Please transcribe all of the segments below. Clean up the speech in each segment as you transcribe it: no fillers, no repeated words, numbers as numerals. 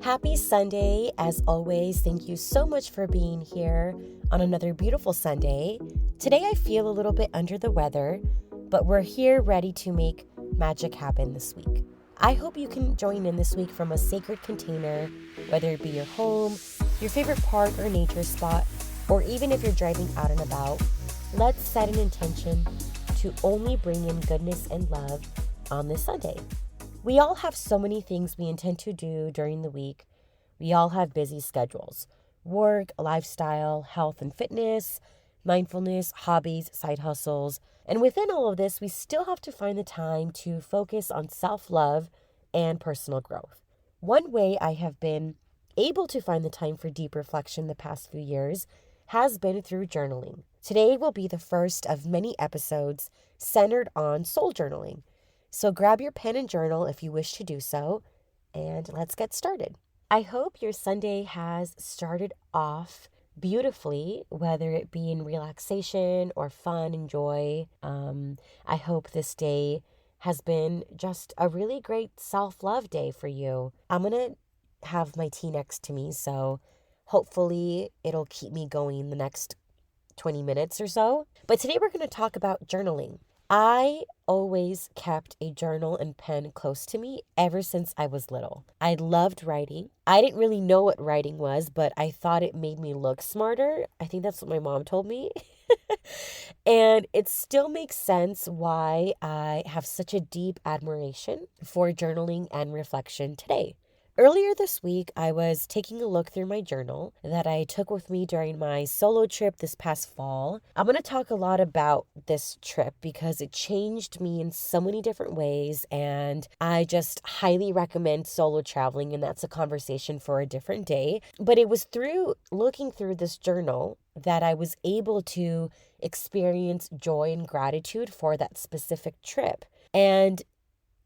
Happy Sunday. As always, thank you so much for being here on another beautiful Sunday. Today I feel a little bit under the weather, but we're here ready to make magic happen this week. I hope you can join in this week from a sacred container, whether it be your home, your favorite park or nature spot, or even if you're driving out and about. Let's set an intention to only bring in goodness and love on this Sunday. We all have so many things we intend to do during the week. We all have busy schedules: work, lifestyle, health and fitness, mindfulness, hobbies, side hustles. And within all of this, we still have to find the time to focus on self-love and personal growth. One way I have been able to find the time for deep reflection the past few years has been through journaling. Today will be the first of many episodes centered on soul journaling. So grab your pen and journal if you wish to do so, and let's get started. I hope your Sunday has started off beautifully, whether it be in relaxation or fun and joy. I hope this day has been just a really great self-love day for you. I'm going to have my tea next to me, so hopefully it'll keep me going the next 20 minutes or so. But today we're going to talk about journaling. I always kept a journal and pen close to me ever since I was little. I loved writing. I didn't really know what writing was, but I thought it made me look smarter. I think that's what my mom told me. And it still makes sense why I have such a deep admiration for journaling and reflection today. Earlier this week, I was taking a look through my journal that I took with me during my solo trip this past fall. I'm going to talk a lot about this trip because it changed me in so many different ways, and I just highly recommend solo traveling, and that's a conversation for a different day. But it was through looking through this journal that I was able to experience joy and gratitude for that specific trip. And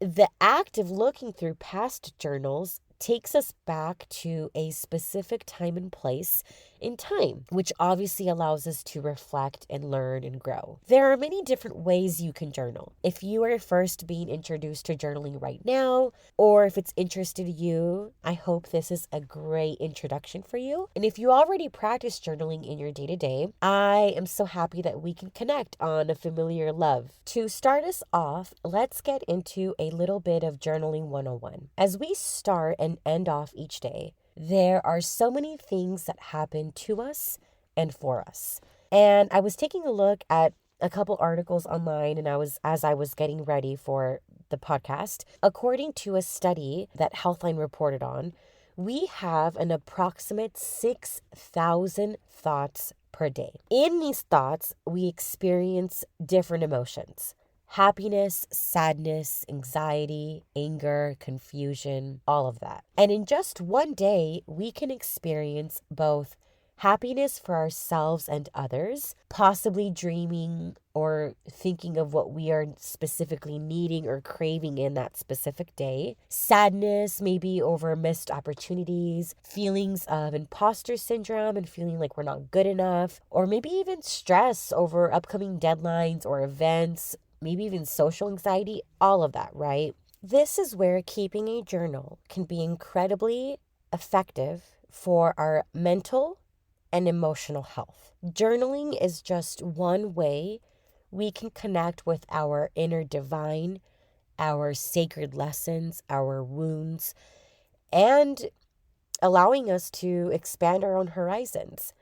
the act of looking through past journals takes us back to a specific time and place in time, which obviously allows us to reflect and learn and grow. There are many different ways you can journal. If you are first being introduced to journaling right now, or if it's interested you, I hope this is a great introduction for you. And if you already practice journaling in your day-to-day, I am so happy that we can connect on a familiar love. To start us off, let's get into a little bit of journaling 101. As we start and end off each day, there are so many things that happen to us and for us. And I was taking a look at a couple articles online, and as I was getting ready for the podcast. According to a study that Healthline reported on, we have an approximate 6,000 thoughts per day. In these thoughts, we experience different emotions: happiness, sadness, anxiety, anger, confusion, all of that. And in just one day, we can experience both happiness for ourselves and others, possibly dreaming or thinking of what we are specifically needing or craving in that specific day; sadness, maybe over missed opportunities; feelings of imposter syndrome and feeling like we're not good enough; or maybe even stress over upcoming deadlines or events, maybe even social anxiety, all of that, right? This is where keeping a journal can be incredibly effective for our mental and emotional health. Journaling is just one way we can connect with our inner divine, our sacred lessons, our wounds, and allowing us to expand our own horizons.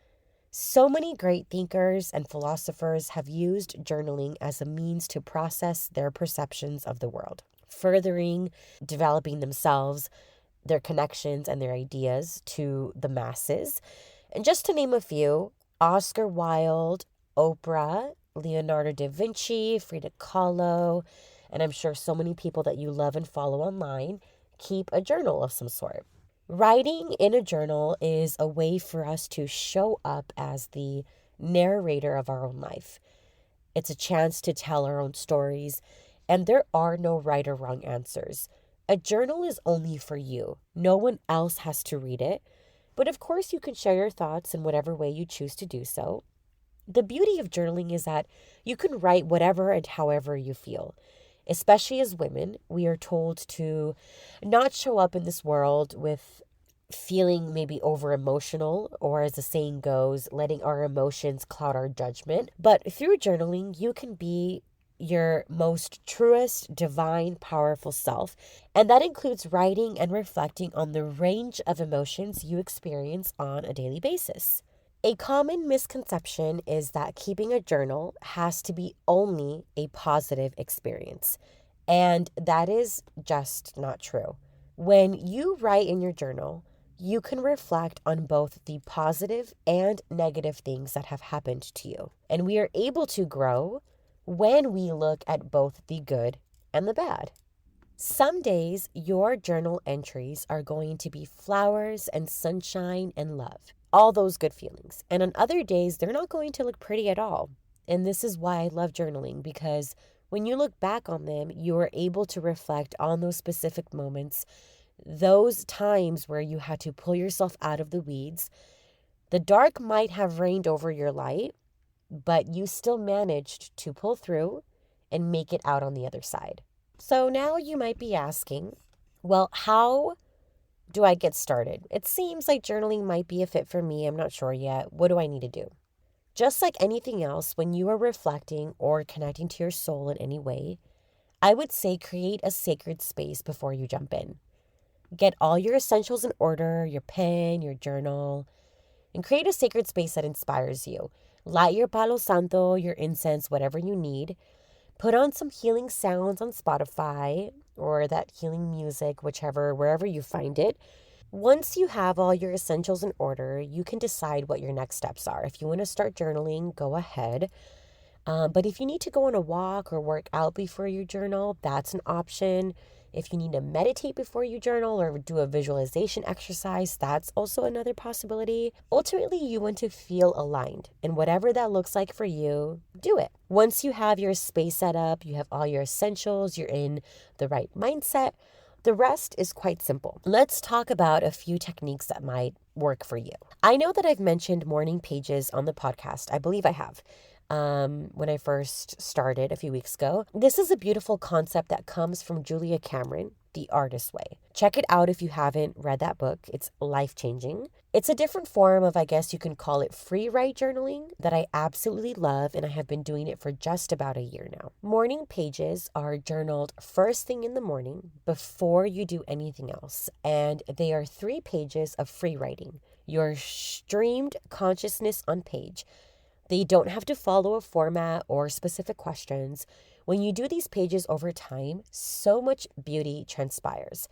So many great thinkers and philosophers have used journaling as a means to process their perceptions of the world, furthering developing themselves, their connections, and their ideas to the masses. And just to name a few: Oscar Wilde, Oprah, Leonardo da Vinci, Frida Kahlo, and I'm sure so many people that you love and follow online keep a journal of some sort. Writing in a journal is a way for us to show up as the narrator of our own life. It's a chance to tell our own stories, and there are no right or wrong answers. A journal is only for you. No one else has to read it. But of course, you can share your thoughts in whatever way you choose to do so. The beauty of journaling is that you can write whatever and however you feel. Especially as women, we are told to not show up in this world with feeling maybe over emotional, or as the saying goes, letting our emotions cloud our judgment. But through journaling, you can be your most truest, divine, powerful self. And that includes writing and reflecting on the range of emotions you experience on a daily basis. A common misconception is that keeping a journal has to be only a positive experience. And that is just not true. When you write in your journal, you can reflect on both the positive and negative things that have happened to you. And we are able to grow when we look at both the good and the bad. Some days, your journal entries are going to be flowers and sunshine and love, all those good feelings. And on other days, they're not going to look pretty at all. And this is why I love journaling, because when you look back on them, you are able to reflect on those specific moments, those times where you had to pull yourself out of the weeds. The dark might have reigned over your light, but you still managed to pull through and make it out on the other side. So now you might be asking, well, how do I get started? It seems like journaling might be a fit for me. I'm not sure yet. What do I need to do? Just like anything else, when you are reflecting or connecting to your soul in any way, I would say create a sacred space before you jump in. Get all your essentials in order, your pen, your journal, and create a sacred space that inspires you. Light your Palo Santo, your incense, whatever you need. Put on some healing sounds on Spotify or that healing music, wherever you find it. Once you have all your essentials in order, you can decide what your next steps are. If you want to start journaling, go ahead. But if you need to go on a walk or work out before you journal, that's an option. If you need to meditate before you journal or do a visualization exercise, that's also another possibility. Ultimately, you want to feel aligned, and whatever that looks like for you, do it. Once you have your space set up, you have all your essentials, you're in the right mindset, the rest is quite simple. Let's talk about a few techniques that might work for you. I know that I've mentioned morning pages on the podcast. I believe I have. When I first started a few weeks ago. This is a beautiful concept that comes from Julia Cameron, The Artist's Way. Check it out if you haven't read that book. It's life-changing. It's a different form of, I guess you can call it free write journaling that I absolutely love, and I have been doing it for just about a year now. Morning pages are journaled first thing in the morning before you do anything else, and they are 3 pages of free writing. Your streamed consciousness on page. They don't have to follow a format or specific questions. When you do these pages over time, so much beauty transpires.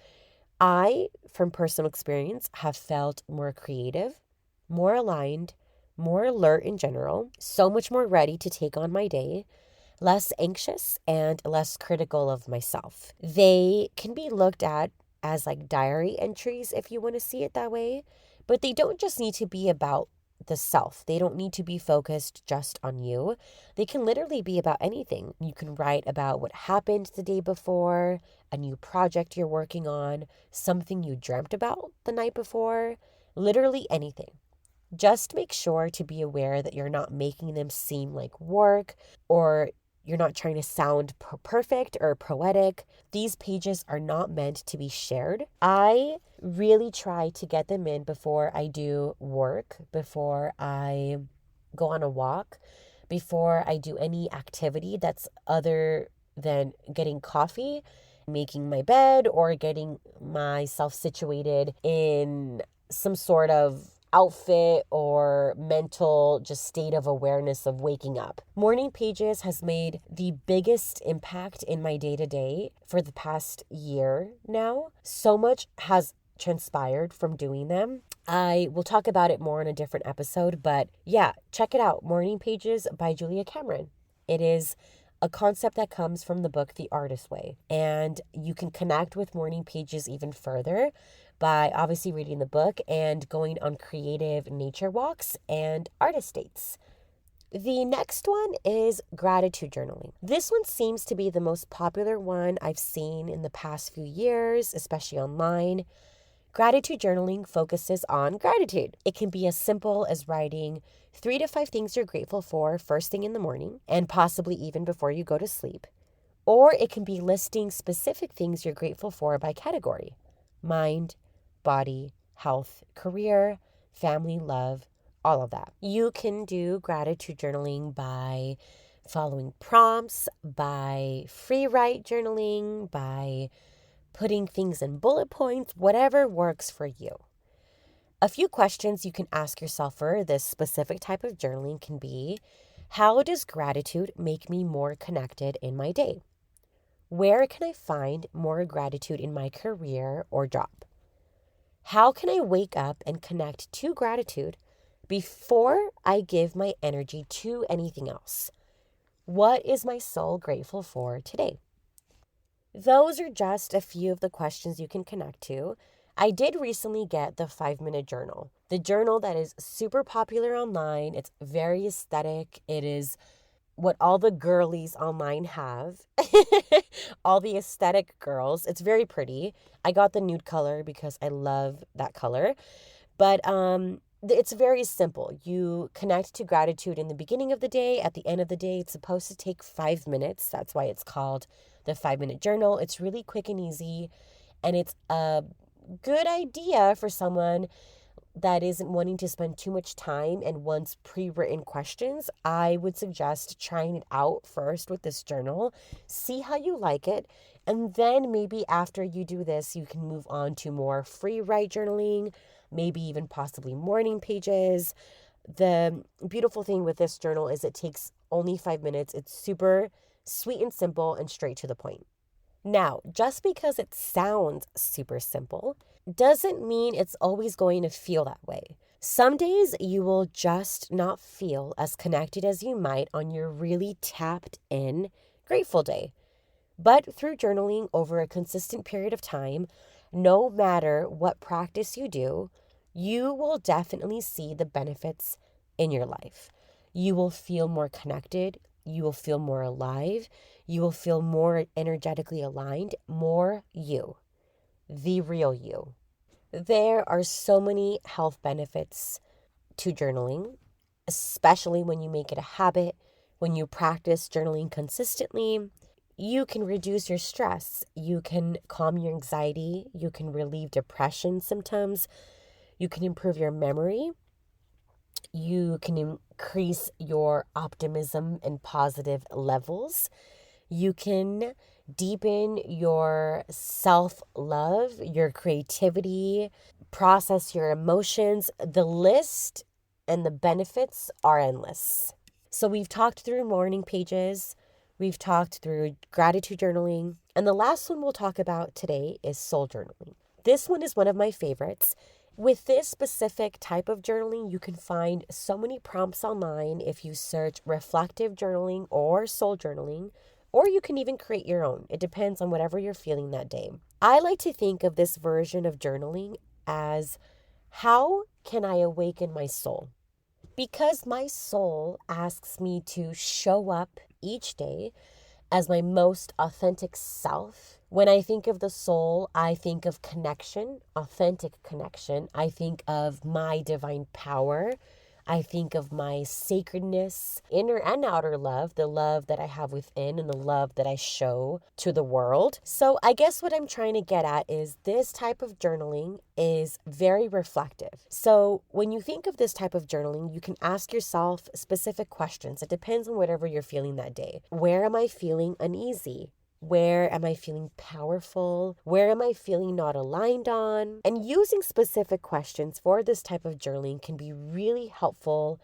I, from personal experience, have felt more creative, more aligned, more alert in general, so much more ready to take on my day, less anxious and less critical of myself. They can be looked at as like diary entries if you want to see it that way, but they don't just need to be about the self. They don't need to be focused just on you. They can literally be about anything. You can write about what happened the day before, a new project you're working on, something you dreamt about the night before, literally anything. Just make sure to be aware that you're not making them seem like work, or you're not trying to sound perfect or poetic. These pages are not meant to be shared. I really try to get them in before I do work, before I go on a walk, before I do any activity that's other than getting coffee, making my bed, or getting myself situated in some sort of outfit or mental just state of awareness of waking up. Morning pages has made the biggest impact in my day-to-day for the past year now. So much has transpired from doing them. I will talk about it more in a different episode, but yeah, check it out. Morning Pages by Julia Cameron. It is a concept that comes from the book The Artist's Way, and you can connect with morning pages even further by obviously reading the book and going on creative nature walks and artist dates. The next one is gratitude journaling. This one seems to be the most popular one I've seen in the past few years, especially online. Gratitude journaling focuses on gratitude. It can be as simple as writing 3 to 5 things you're grateful for first thing in the morning, and possibly even before you go to sleep. Or it can be listing specific things you're grateful for by category: mind, body, health, career, family, love, all of that. You can do gratitude journaling by following prompts, by free write journaling, by putting things in bullet points, whatever works for you. A few questions you can ask yourself for this specific type of journaling can be, how does gratitude make me more connected in my day? Where can I find more gratitude in my career or job? How can I wake up and connect to gratitude before I give my energy to anything else? What is my soul grateful for today? Those are just a few of the questions you can connect to. I did recently get the 5-minute journal, the journal that is super popular online. It's very aesthetic. It is what all the girlies online have, all the aesthetic girls. It's very pretty. I got the nude color because I love that color. But it's very simple. You connect to gratitude in the beginning of the day. At the end of the day, it's supposed to take 5 minutes. That's why it's called the 5-minute journal. It's really quick and easy. And it's a good idea for someone that isn't wanting to spend too much time and wants pre-written questions. I would suggest trying it out first with this journal. See how you like it. And then maybe after you do this, you can move on to more free write journaling, maybe even possibly morning pages. The beautiful thing with this journal is it takes only 5 minutes. It's super sweet and simple and straight to the point. Now, just because it sounds super simple doesn't mean it's always going to feel that way. Some days you will just not feel as connected as you might on your really tapped in grateful day. But through journaling over a consistent period of time, no matter what practice you do, you will definitely see the benefits in your life. You will feel more connected. You will feel more alive. You will feel more energetically aligned, more you, the real you. There are so many health benefits to journaling, especially when you make it a habit, when you practice journaling consistently. You can reduce your stress. You can calm your anxiety. You can relieve depression symptoms. You can improve your memory. You can increase your optimism and positive levels. You can deepen your self-love, your creativity, process your emotions. The list and the benefits are endless. So we've talked through morning pages, we've talked through gratitude journaling, and the last one we'll talk about today is soul journaling. This one is one of my favorites. With this specific type of journaling, you can find so many prompts online if you search reflective journaling or soul journaling, or you can even create your own. It depends on whatever you're feeling that day. I like to think of this version of journaling as, how can I awaken my soul? Because my soul asks me to show up each day as my most authentic self. When I think of the soul, I think of connection, authentic connection. I think of my divine power. I think of my sacredness, inner and outer love, the love that I have within and the love that I show to the world. So I guess what I'm trying to get at is this type of journaling is very reflective. So when you think of this type of journaling, you can ask yourself specific questions. It depends on whatever you're feeling that day. Where am I feeling uneasy? Where am I feeling powerful? Where am I feeling not aligned on? And using specific questions for this type of journaling can be really helpful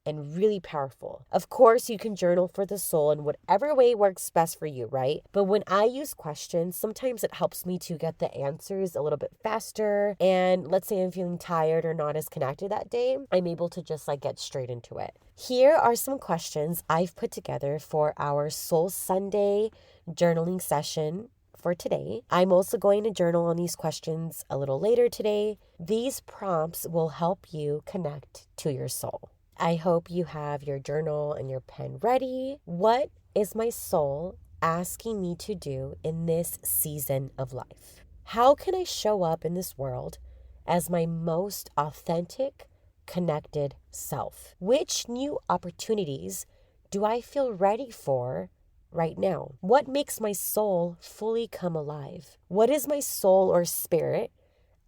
and really powerful. Of course, you can journal for the soul in whatever way works best for you, right? But when I use questions, sometimes it helps me to get the answers a little bit faster. And let's say I'm feeling tired or not as connected that day, I'm able to just get straight into it. Here are some questions I've put together for our Soul Sunday journaling session for today. I'm also going to journal on these questions a little later today. These prompts will help you connect to your soul. I hope you have your journal and your pen ready. What is my soul asking me to do in this season of life? How can I show up in this world as my most authentic, connected self? Which new opportunities do I feel ready for right now? What makes my soul fully come alive? What is my soul or spirit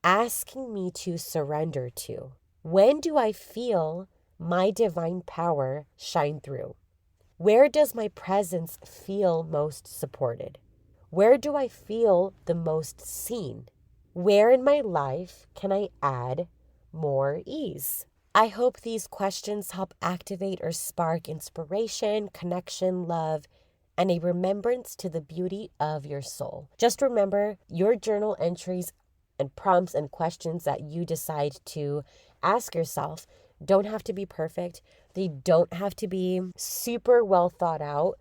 asking me to surrender to? When do I feel my divine power shine through? Where does my presence feel most supported? Where do I feel the most seen? Where in my life can I add more ease? I hope these questions help activate or spark inspiration, connection, love, and a remembrance to the beauty of your soul. Just remember, your journal entries and prompts and questions that you decide to ask yourself don't have to be perfect. They don't have to be super well thought out.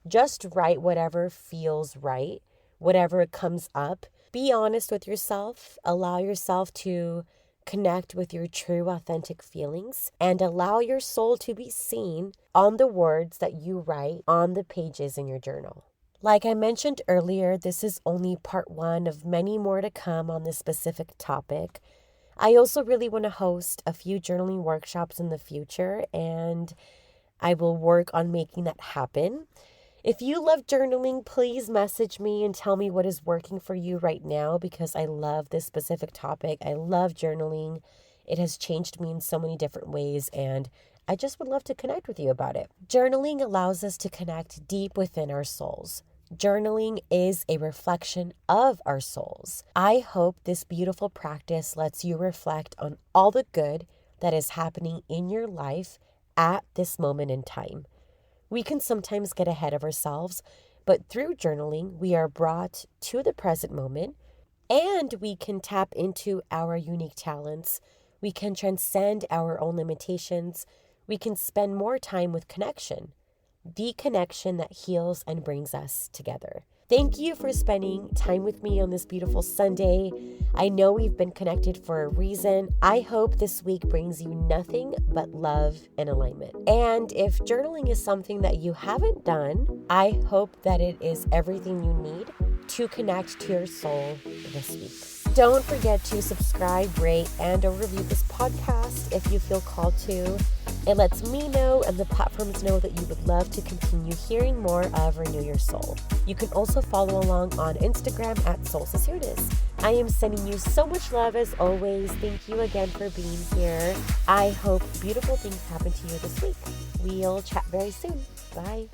Just write whatever feels right, whatever comes up. Be honest with yourself. Allow yourself to connect with your true, authentic feelings and allow your soul to be seen on the words that you write on the pages in your journal. Like I mentioned earlier, this is only part 1 of many more to come on this specific topic. I also really want to host a few journaling workshops in the future, and I will work on making that happen. If you love journaling, please message me and tell me what is working for you right now, because I love this specific topic. I love journaling. It has changed me in so many different ways, and I just would love to connect with you about it. Journaling allows us to connect deep within our souls. Journaling is a reflection of our souls. I hope this beautiful practice lets you reflect on all the good that is happening in your life at this moment in time. We can sometimes get ahead of ourselves, but through journaling, we are brought to the present moment, and we can tap into our unique talents. We can transcend our own limitations. We can spend more time with connection. The connection that heals and brings us together. Thank you for spending time with me on this beautiful Sunday. I know we've been connected for a reason. I hope this week brings you nothing but love and alignment. And if journaling is something that you haven't done, I hope that it is everything you need to connect to your soul this week. Don't forget to subscribe, rate, and or review this podcast if you feel called to. It lets me know and the platforms know that you would love to continue hearing more of Renew Your Soul. You can also follow along on Instagram at Sesiones. I am sending you so much love as always. Thank you again for being here. I hope beautiful things happen to you this week. We'll chat very soon. Bye.